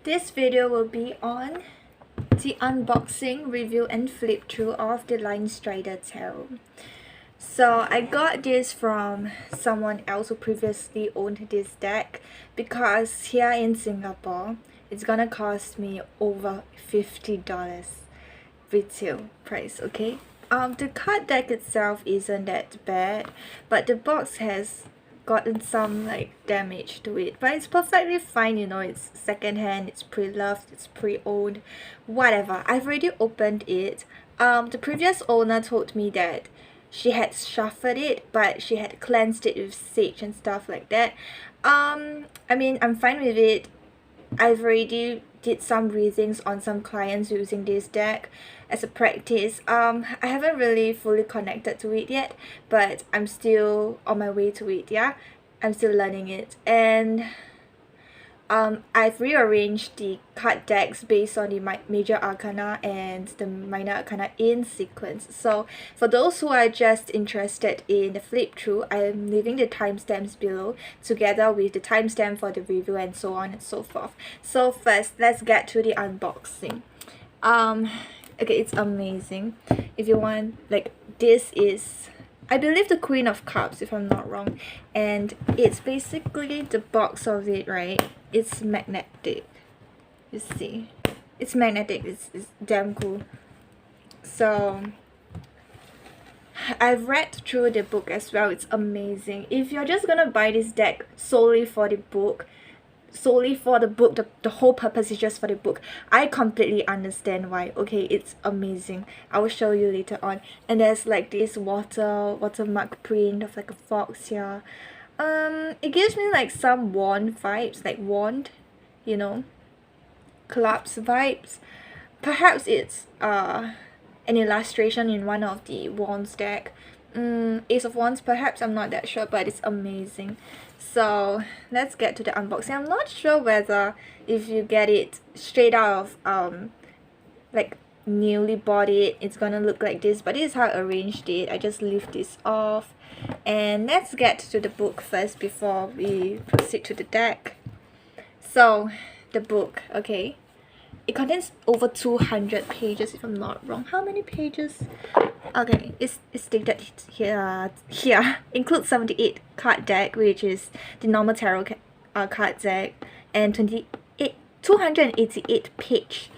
This video will be on the unboxing, review and flip through of the Linestrider Tarot. So I got this from someone else who previously owned this deck, because here in Singapore it's gonna cost me over $50 retail price. Okay, the card deck itself isn't that bad, but the box has gotten some like damage to it, but it's perfectly fine, you know. It's secondhand, it's pre-loved, it's pre-owned, whatever. I've already opened it. The previous owner told me that she had shuffled it, but she had cleansed it with sage and stuff like that. I mean, I'm fine with it. I've already did some readings on some clients using this deck as a practice. I haven't really fully connected to it yet, but I'm still on my way to it. Yeah, I'm still learning it, and I've rearranged the card decks based on the major arcana and the minor arcana in sequence. So for those who are just interested in the flip through, I'm leaving the timestamps below together with the timestamp for the review and so on and so forth. So first, let's get to the unboxing. Okay, it's amazing. If you want, like, this is, I believe, the Queen of Cups, if I'm not wrong, and it's basically the box of it, right? It's magnetic. You see, it's magnetic. It's damn cool. So I've read through the book as well. It's amazing. If you're just gonna buy this deck solely for the book, the whole purpose is just for the book, I completely understand why. Okay, it's amazing. I will show you later on. And there's like this watermark print of like a fox here. It gives me like some wand vibes, like wand, you know, clubs vibes. Perhaps it's an illustration in one of the wands deck. Ace of Wands perhaps, I'm not that sure, but it's amazing. So let's get to the unboxing. I'm not sure whether if you get it straight out of like newly bought it, it's gonna look like this, but this is how I arranged it. I just lift this off, and let's get to the book first before we proceed to the deck. So the book, okay, it contains over 200 pages if I'm not wrong. How many pages? Okay, it's stated here includes 78 card deck, which is the normal tarot card deck, and 288 page.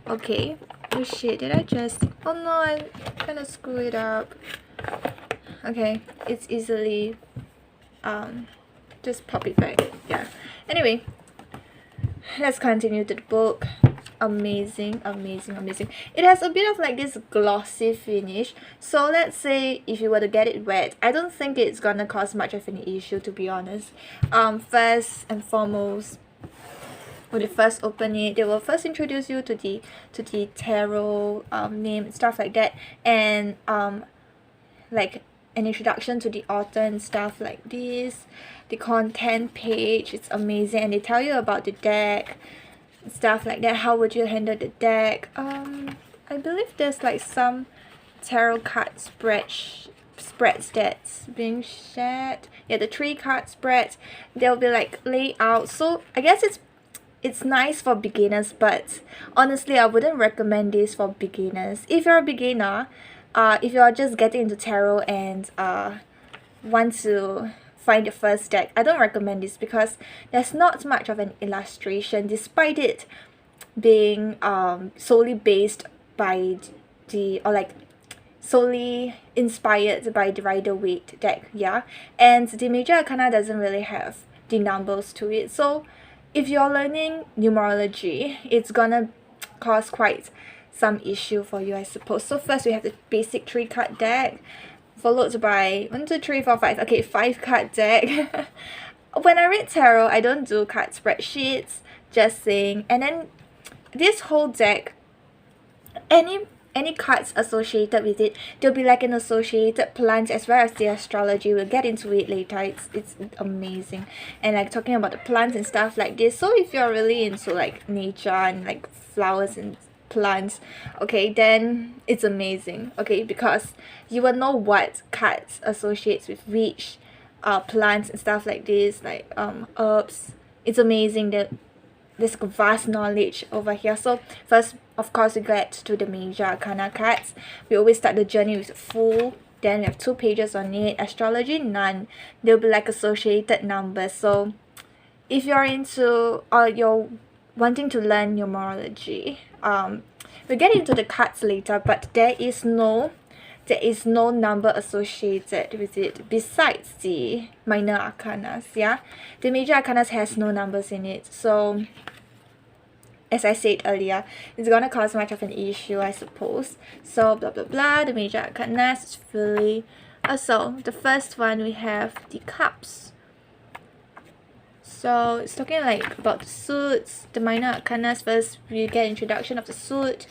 Okay. Oh shit, did I just, oh no, I kind of screw it up. Okay, it's easily just pop it back. Yeah, anyway, let's continue to the book. Amazing. It has a bit of like this glossy finish, so let's say if you were to get it wet, I don't think it's gonna cause much of an issue, to be honest. First and foremost, when you first open it, they will first introduce you to the tarot name and stuff like that, and like an introduction to the author and stuff like this. The content page, it's amazing, and they tell you about the deck, stuff like that. How would you handle the deck? I believe there's like some tarot card spreads that's being shared. Yeah, the 3 card spreads, they'll be like laid out. So I guess it's nice for beginners, but honestly I wouldn't recommend this for beginners. If you're a beginner, if you're just getting into tarot and want to find the first deck, I don't recommend this, because there's not much of an illustration, despite it being solely based by solely inspired by the Rider-Waite deck. Yeah, and the major arcana doesn't really have the numbers to it, so if you're learning numerology, it's gonna cause quite some issue for you, I suppose. So first we have the basic 3 card deck, followed by 1, 2, 3, 4, 5. Okay, 5 card deck. When I read tarot, I don't do card spreadsheets, just saying. And then this whole deck, any cards associated with it, there'll be like an associated plant as well as the astrology. We'll get into it later. It's amazing, and like talking about the plants and stuff like this. So if you're really into like nature and like flowers and plants, okay, then it's amazing. Okay, because you will know what cards associates with which plants and stuff like this, like herbs. It's amazing that this vast knowledge over here. So first, of course, we get to the major arcana cards. We always start the journey with full. Then we have 2 pages on it. Astrology, none. They'll be like associated numbers. So if you're into or you're wanting to learn numerology, we'll get into the cards later, but there is no number associated with it besides the minor arcanas. Yeah, the major arcanas has no numbers in it, so as I said earlier, it's gonna cause much of an issue, I suppose. So blah blah blah, the major arcanas is fully so the first one we have the cups. So it's talking like about the suits, the minor arcanas. First we get introduction of the suit.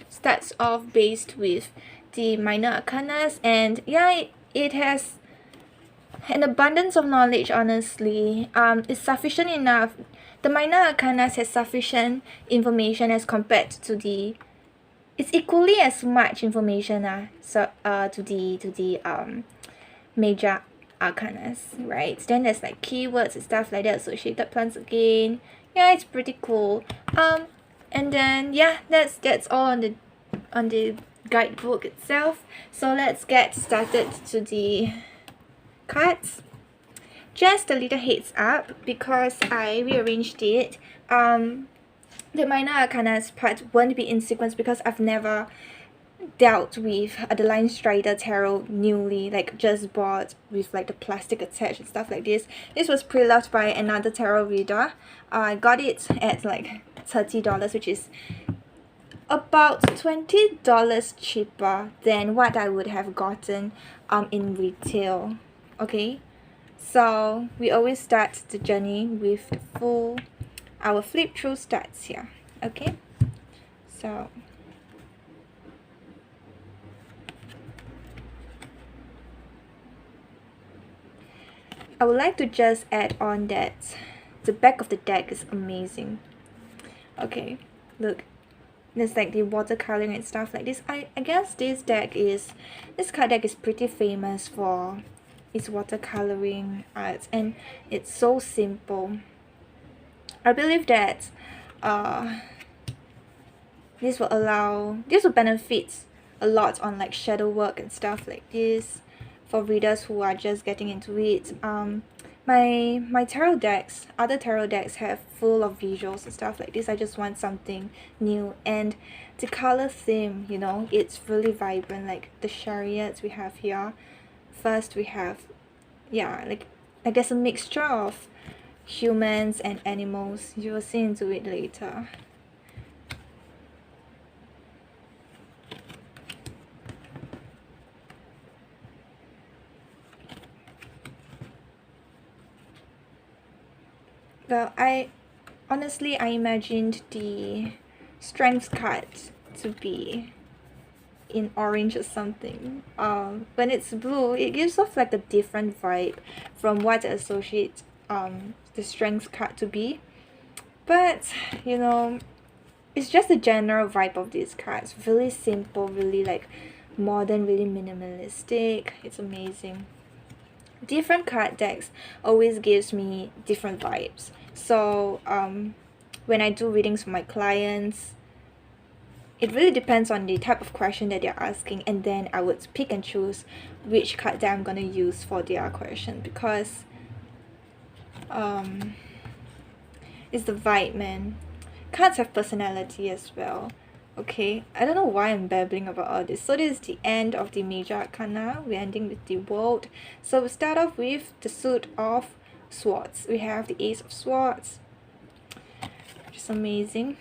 Starts off based with the minor arcanas, and yeah, it has an abundance of knowledge. Honestly, it's sufficient enough. The minor arcanas has sufficient information as compared to the, it's equally as much information to the major arcanas, right? Then there's like keywords and stuff like that, associated plants again. Yeah, it's pretty cool. And then yeah, that's all on the guidebook itself. So let's get started to the cards. Just a little heads up, because I rearranged it. The minor arcanas part won't be in sequence because I've never dealt with the Linestrider Tarot newly, like just bought with like the plastic attached and stuff like this. This was pre-loved by another tarot reader. I got it at like $30, which is about $20 cheaper than what I would have gotten in retail. Okay, so we always start the journey with the full, our flip through starts here. Okay, so I would like to just add on that the back of the deck is amazing. Okay, look, there's like the watercoloring and stuff like this. I guess this card deck is pretty famous for its watercoloring art, and it's so simple. I believe that this will benefit a lot on like shadow work and stuff like this for readers who are just getting into it. My tarot decks, other tarot decks have full of visuals and stuff like this. I just want something new, and the color theme, you know, it's really vibrant. Like the chariots we have here. First we have, yeah, like there's a mixture of humans and animals. You will see into it later. Well, I imagined the strength card to be in orange or something. When it's blue, it gives off like a different vibe from what I associate the strength card to be. But you know, it's just the general vibe of these cards. Really simple, really like modern, really minimalistic. It's amazing. Different card decks always gives me different vibes. So when I do readings for my clients, it really depends on the type of question that they're asking, and then I would pick and choose which card that I'm gonna use for their question, because it's the vibe, man. Cards have personality as well. Okay, I don't know why I'm babbling about all this. So this is the end of the major arcana. We're ending with the world. So we start off with the suit of swords. We have the ace of swords, which is amazing.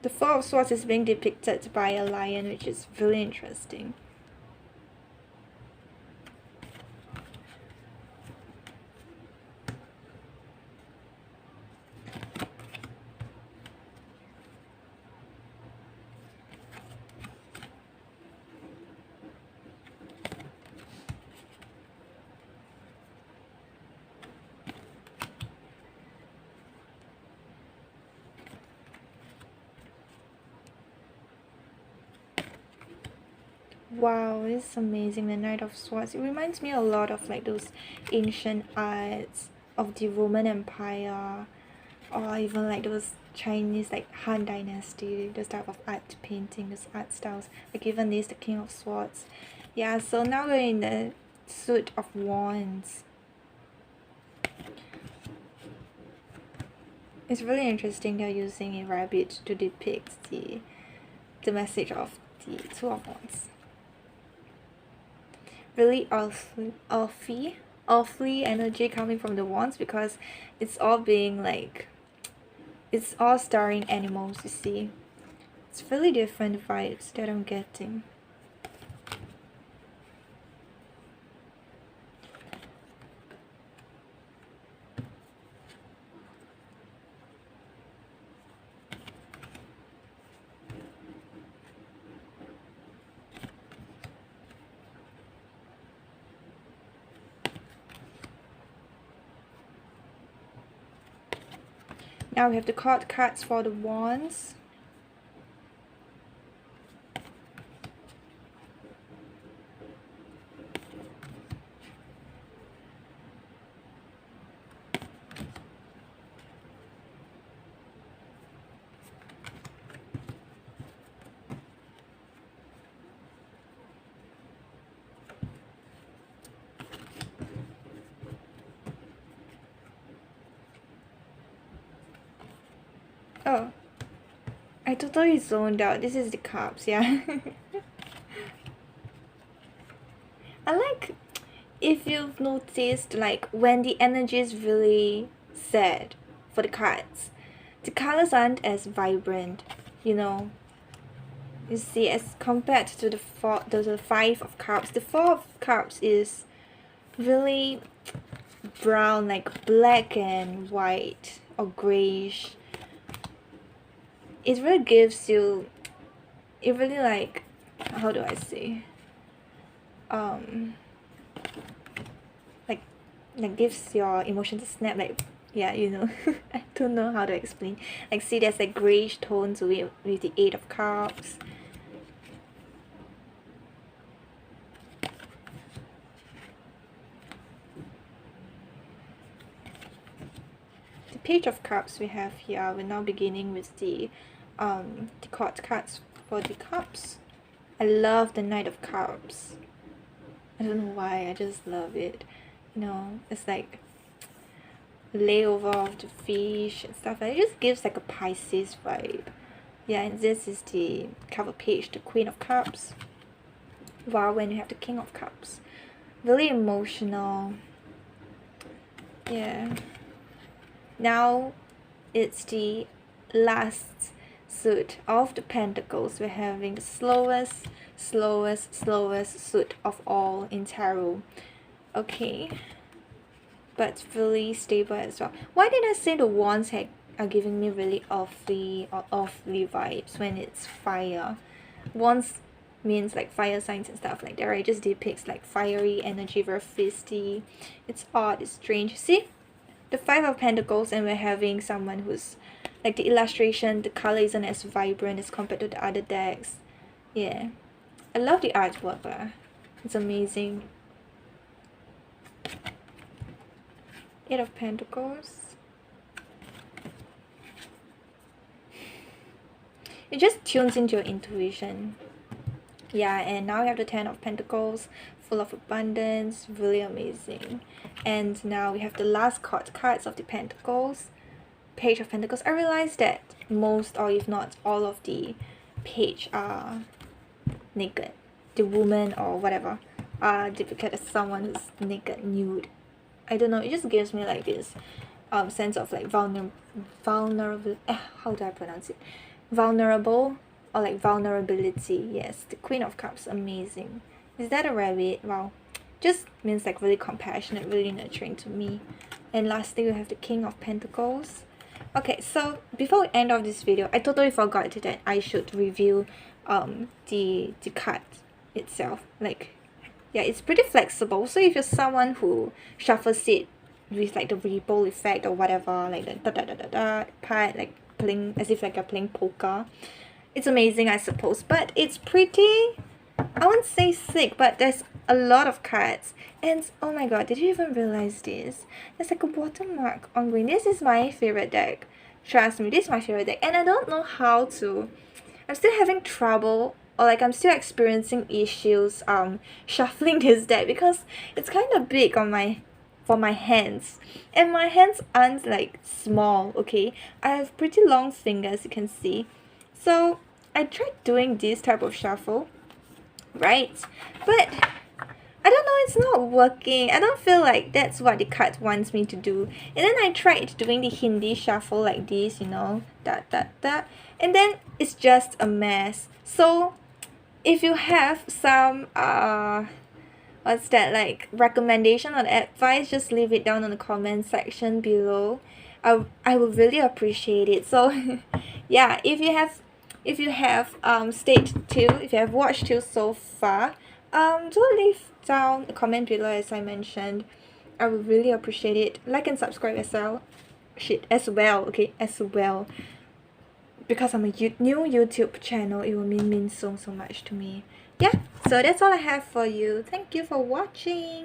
The four of swords is being depicted by a lion, which is really interesting. Wow, it's amazing. The Knight of Swords. It reminds me a lot of like those ancient arts of the Roman Empire, or even like those Chinese like Han Dynasty, those type of art painting, those art styles. Like even this, the King of Swords. Yeah, so now we're in the suit of Wands. It's really interesting they're using a rabbit to depict the message of the Two of Wands. Really awfully energy coming from the wands, because it's all being like, it's all starring animals, you see. It's really different vibes that I'm getting. Now we have the court cards for the wands. Oh, I totally zoned out. This is the cups, yeah. I like, if you've noticed, like when the energy is really sad for the cards, the colors aren't as vibrant, you know. You see, as compared to the Five of Cups, the Four of Cups is really brown, like black and white or grayish. It really gives you, it really like, how do I say, like gives your emotions a snap, like, yeah, you know. I don't know how to explain. Like, see, there's like grayish tones with the Eight of Cups. The Page of Cups we have here. We're now beginning with the court cards for the cups. I love the Knight of Cups. I don't know why, I just love it. You know, it's like layover of the fish and stuff. It just gives like a Pisces vibe. Yeah, and this is the cover page, the Queen of Cups. Wow, when you have the King of Cups. Really emotional. Yeah. Now it's the last suit of the Pentacles. We're having the slowest suit of all in tarot. Okay, but really stable as well. Why did I say the wands are giving me really awfully vibes when it's fire? Wands means like fire signs and stuff like that, right? It just depicts like fiery energy, very feisty. It's odd, it's strange. See, the Five of Pentacles, and we're having someone who's like, the illustration, the color isn't as vibrant as compared to the other decks. Yeah, I love the artwork. It's amazing. Eight of Pentacles. It just tunes into your intuition. Yeah, and now we have the Ten of Pentacles, full of abundance, really amazing. And now we have the last cards of the Pentacles, Page of Pentacles. I realized that most, or if not all, of the page are naked. The woman or whatever are depicted as someone who's naked, nude. I don't know, it just gives me like this sense of like vulnerable, how do I pronounce it? Vulnerable, or like vulnerability. Yes, the Queen of Cups, amazing. Is that a rabbit? Wow, just means like really compassionate, really nurturing to me. And lastly, we have the King of Pentacles. Okay, so before we end off this video, I totally forgot that I should review the card itself. Like, yeah, it's pretty flexible. So if you're someone who shuffles it with like the ripple effect or whatever, like the da part, like playing as if like you're playing poker, it's amazing, I suppose. But it's pretty I won't say thick, but there's a lot of cards. And oh my god, did you even realize this? There's like a watermark on green. This is my favorite deck. Trust me, this is my favorite deck. And I don't know how to... I'm still having trouble, or like I'm still experiencing issues shuffling this deck because it's kind of big on for my hands. And my hands aren't like small, okay? I have pretty long fingers, you can see. So I tried doing this type of shuffle, right? But I don't know, it's not working. I don't feel like that's what the card wants me to do. And then I tried doing the Hindi shuffle like this, you know, and then it's just a mess. So if you have some what's that, like recommendation or advice, just leave it down in the comment section below. I would really appreciate it. So yeah, if you have stayed till, if you have watched till so far, do leave down a comment below as I mentioned. I would really appreciate it. Like and subscribe as well. As well. Because I'm a new YouTube channel, it will mean so much to me. Yeah, so that's all I have for you. Thank you for watching.